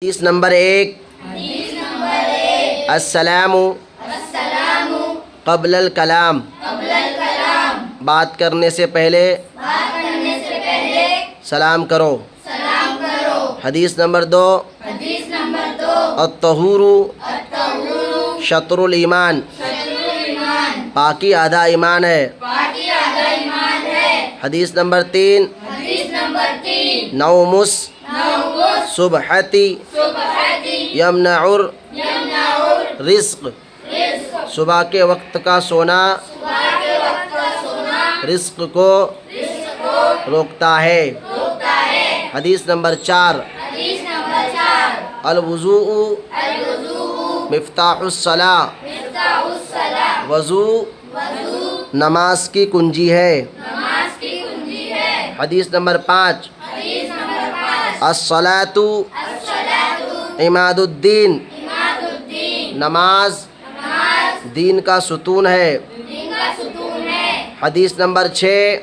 حدیث نمبر 1 السلام قبل الکلام بات کرنے سے پہلے سلام کرو۔ حدیث نمبر 2 الطہور شطر الایمان پاکی آدھا ایمان ہے۔ حدیث نمبر 3 نوم صبحتی یمنع رزق صبح کے وقت کا سونا رزق کو روکتا ہے۔ حدیث نمبر 4 الوضوء مفتاح الصلاۃ وضو نماز کی کنجی ہے۔ حدیث نمبر 5 الصلاۃ عماد الدین نماز دین کا ستون ہے۔ حدیث نمبر 6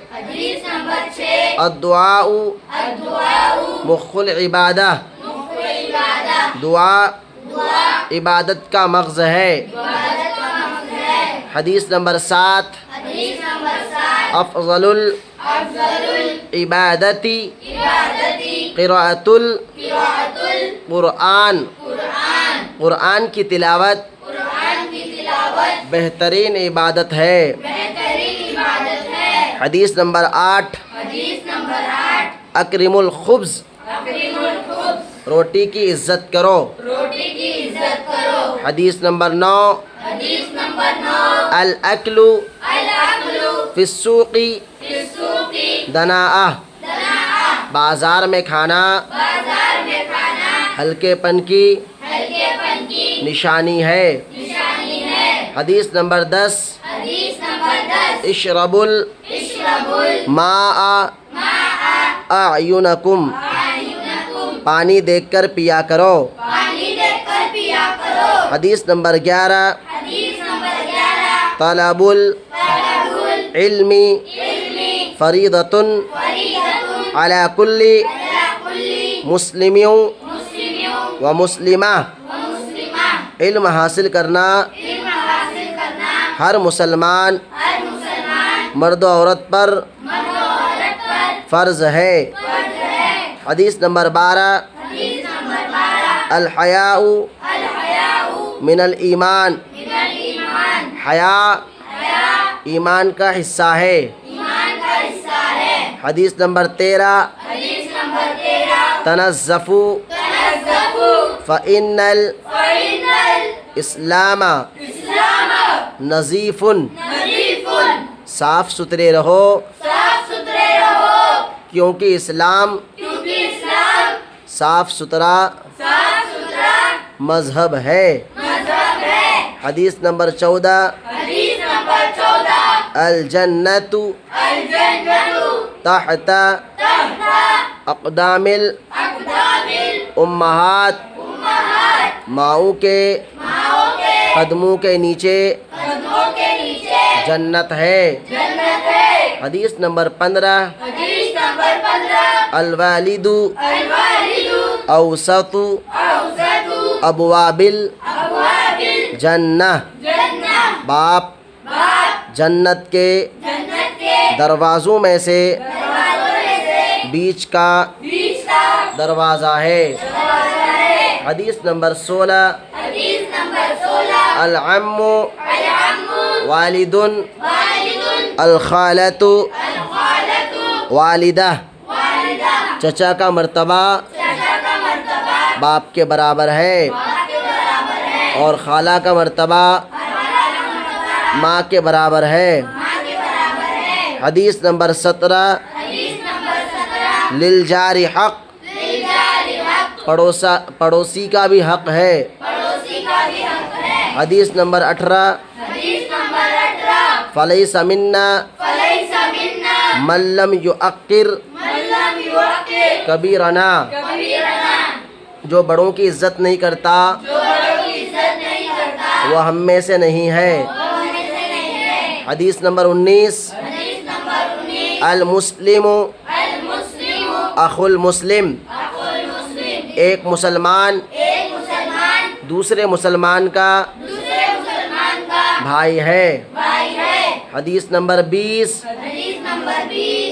الدعاء مخ العبادہ دعا عبادت کا مغز ہے۔ حدیث نمبر 7 افضل العبادتی قراءۃ القرآن قرآن کی تلاوت بہترین عبادت ہے۔ حدیث نمبر 8 اکرم الخبز روٹی کی عزت کرو۔ حدیث نمبر 9 الاکل فی السوق دناءہ بازار میں کھانا ہلکے پن کی نشانی ہے۔ حدیث نمبر 10 اشربوا الماء اعینکم پانی دیکھ کر پیا کرو۔ حدیث نمبر 11 طلب العلم فریضۃ علی کل مسلم و مسلمہ علم حاصل کرنا ہر مسلمان مرد و عورت پر فرض ہے۔ حدیث نمبر 12 الحیاء من الایمان حیا ایمان کا حصہ ہے۔ حدیث نمبر 13 تنظفوا فإن الاسلام نظیف صاف ستھرے رہو کیونکہ اسلام صاف ستھرا مذہب ہے۔ حدیث نمبر 14 الجنت تحت اقدام الامہات ماؤں کے قدموں کے نیچے جنت ہے۔ حدیث نمبر 15 الوالد اوسط ابواب الجنہ باپ جنت کے دروازوں میں سے بیچ کا دروازہ ہے۔ حدیث نمبر 16 العم والد الخالۃ والدہ چچا کا مرتبہ باپ کے برابر ہے اور خالہ کا مرتبہ ماں کے برابر ہے۔ حدیث نمبر 17 للجار حق پڑوسی کا بھی حق ہے۔ حدیث نمبر 18 فلیس منا من لم یعقر کبیرنا جو بڑوں کی عزت نہیں کرتا وہ ہم میں سے نہیں ہے۔ حدیث نمبر 19 المسلم اخو المسلم ایک مسلمان دوسرے مسلمان کا بھائی ہے۔ حدیث نمبر 20،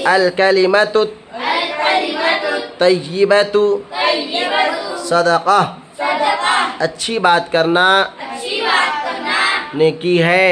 الکلمۃ الطیبۃ صدقہ، اچھی بات کرنا نیکی ہے۔